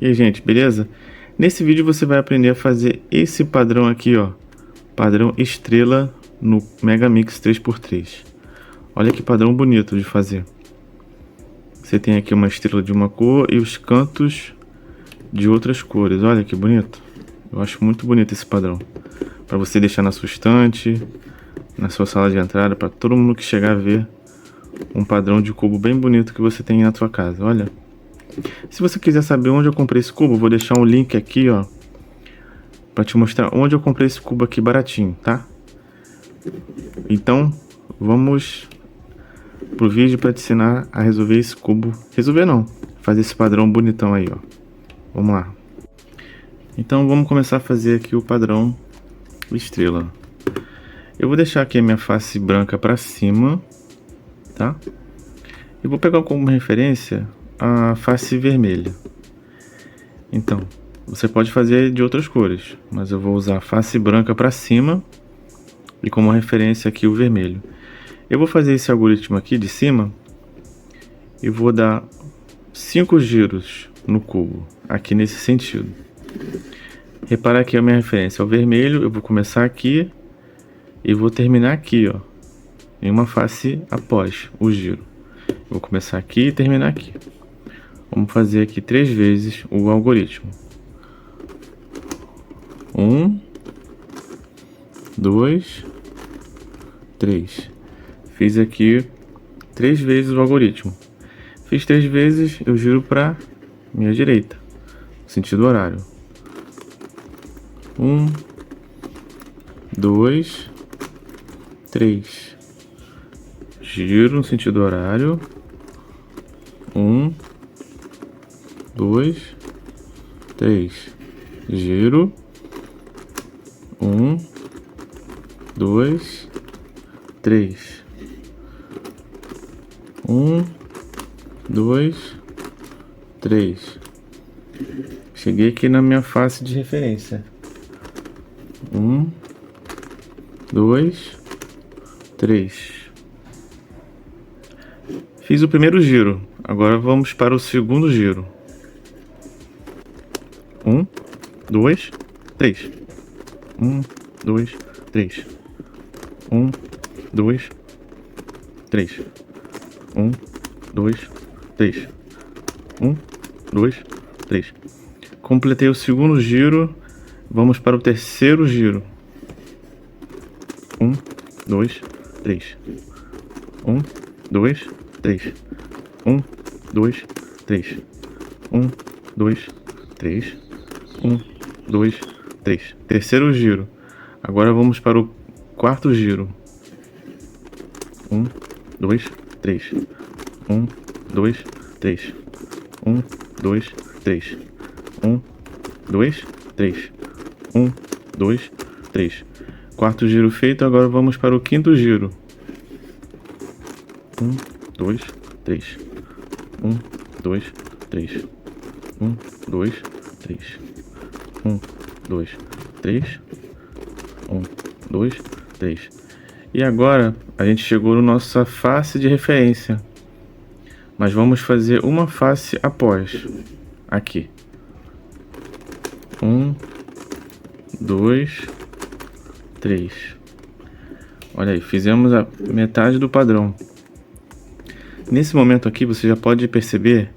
E aí, gente, beleza? Nesse vídeo você vai aprender a fazer esse padrão aqui, ó. Padrão estrela no Megamix 3x3. Olha que padrão bonito de fazer. Você tem aqui uma estrela de uma cor e os cantos de outras cores. Olha que bonito. Eu acho muito bonito esse padrão. Para você deixar na sua estante, na sua sala de entrada, para todo mundo que chegar a ver um padrão de cubo bem bonito que você tem na sua casa. Olha. Se você quiser saber onde eu comprei esse cubo, vou deixar um link aqui, ó, para te mostrar onde eu comprei esse cubo aqui baratinho, tá? Então, vamos pro vídeo para te ensinar a resolver esse cubo. Resolver não, fazer esse padrão bonitão aí, ó. Vamos lá. Então, vamos começar a fazer aqui o padrão estrela. Eu vou deixar aqui a minha face branca para cima, tá? E vou pegar como referência a face vermelha. Então, você pode fazer de outras cores, mas eu vou usar a face branca para cima e como referência aqui o vermelho. Eu vou fazer esse algoritmo aqui de cima e vou dar 5 giros no cubo, aqui nesse sentido. Repara que a minha referência é o vermelho, eu vou começar aqui e vou terminar aqui, ó, em uma face após o giro. Eu vou começar aqui e terminar aqui. Vamos fazer aqui 3 vezes o algoritmo. 1, 2, 3. Fiz aqui 3 vezes o algoritmo. Fiz 3 vezes, eu giro para minha direita, sentido horário. 1, 2, 3. Giro no sentido horário. 1, 2, 3. Giro. 1, 2, 3. 1, 2, 3. Cheguei aqui na minha face de referência. 1, 2, 3. Fiz o primeiro giro. Agora vamos para o segundo giro. 1, 2, 3. 1, 2, 3. 1, 2, 3. 1, 2, 3. 1, 2, 3. Completei o segundo giro. Vamos para o terceiro giro. 1, 2, 3. 1, 2, 3. 1, 2, 3. 1, 2, 3. 1, 2, 3. Terceiro giro. Agora vamos para o quarto giro. 1, 2, 3. 1, 2, 3. 1, 2, 3. 1, 2, 3. 1, 2, 3. Quarto giro feito, agora vamos para o quinto giro. 1, 2, 3. 1, 2, 3. 1, 2, 3. 1, 2, 3. 1, 2, 3. E agora a gente chegou na nossa face de referência. Mas vamos fazer uma face após. Aqui. 1, 2, 3. Olha aí, fizemos a metade do padrão. Nesse momento aqui você já pode perceber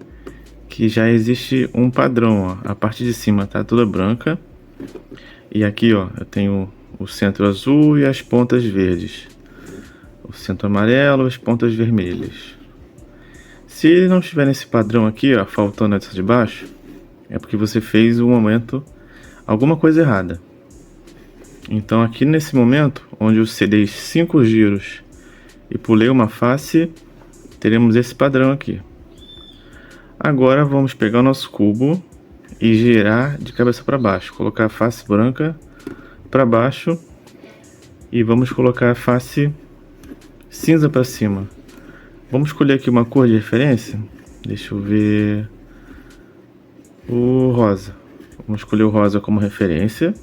que já existe um padrão, ó. A parte de cima tá toda branca. E aqui, ó, eu tenho o centro azul e as pontas verdes. O centro amarelo e as pontas vermelhas. Se ele não estiver nesse padrão aqui, ó, faltando essa de baixo, é porque você fez um momento alguma coisa errada. Então aqui nesse momento, onde eu dei 5 giros e pulei uma face, teremos esse padrão aqui. Agora vamos pegar o nosso cubo e girar de cabeça para baixo. Colocar a face branca para baixo e vamos colocar a face cinza para cima. Vamos escolher aqui uma cor de referência. Deixa eu ver. O rosa. Vamos escolher o rosa como referência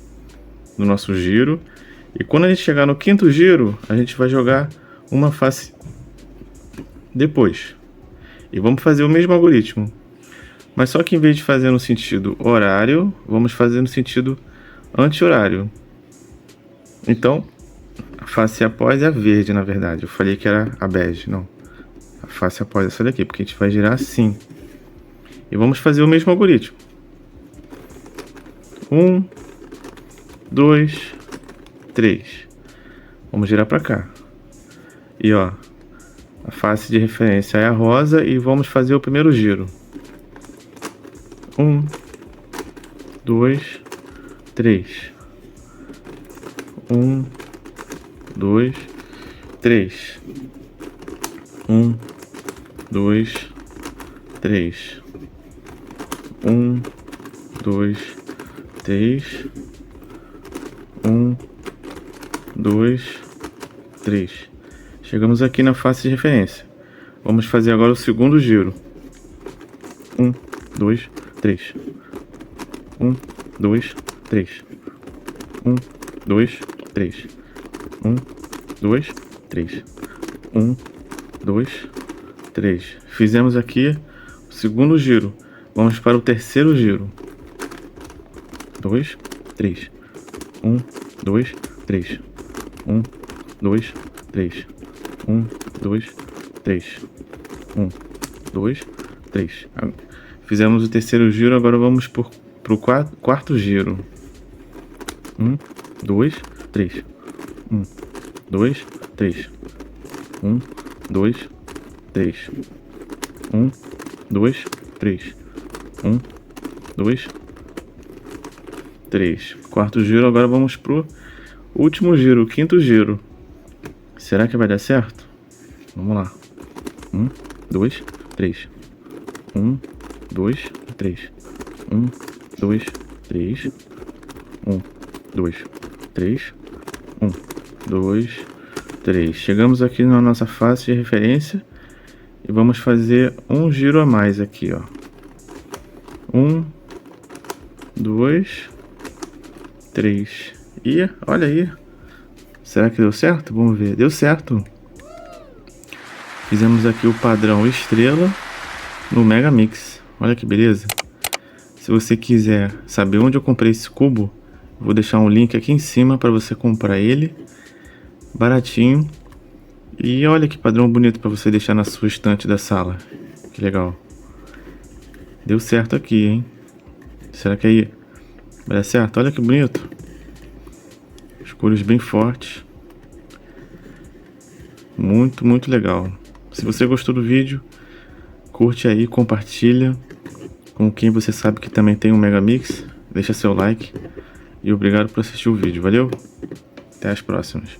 no nosso giro. E quando a gente chegar no quinto giro, a gente vai jogar uma face depois. E vamos fazer o mesmo algoritmo. Mas só que em vez de fazer no sentido horário, vamos fazer no sentido anti-horário. Então, a face após é a verde, na verdade. Eu falei que era a bege, não. A face após é essa daqui, porque a gente vai girar assim. E vamos fazer o mesmo algoritmo. 1, 2, 3. Vamos girar para cá. E ó, a face de referência é a rosa e vamos fazer o primeiro giro. 1, 2, 3. 1, 2, 3. 1, 2, 3. 1, 2, 3. 1, 2, 3. Chegamos aqui na face de referência. Vamos fazer agora o segundo giro. 1, 2, 3. 1, 2, 3. 1, 2, 3. 1, 2, 3. 1, 2, 3. Fizemos aqui o segundo giro. Vamos para o terceiro giro. 2, 3. 1, 2, 3. 1, 2, 3. 1, 2, 3. 1, 2, 3. Fizemos o terceiro giro, agora vamos para o quarto giro. 1, 2, 3. 1, 2, 3. 1, 2, 3. 1, 2, 3. 1, 2, 3. Quarto giro, agora vamos pro último giro, o quinto giro. Será que vai dar certo? Vamos lá. 1, 2, 3. 1, 2, 3. 1, 2, 3. 1, 2, 3. 1, 2, 3. Chegamos aqui na nossa face de referência e vamos fazer um giro a mais aqui, ó. 1, 2, 3. E olha aí. Será que deu certo? Vamos ver. Deu certo. Fizemos aqui o padrão estrela no Megamix. Olha que beleza. Se você quiser saber onde eu comprei esse cubo, vou deixar um link aqui em cima para você comprar ele. Baratinho. E olha que padrão bonito para você deixar na sua estante da sala. Que legal. Deu certo aqui, hein? Será que aí vai dar certo? Olha que bonito. As cores bem fortes. Muito, muito legal. Se você gostou do vídeo, curte aí, compartilha com quem você sabe que também tem um Megamix. Deixa seu like. E obrigado por assistir o vídeo. Valeu? Até as próximas.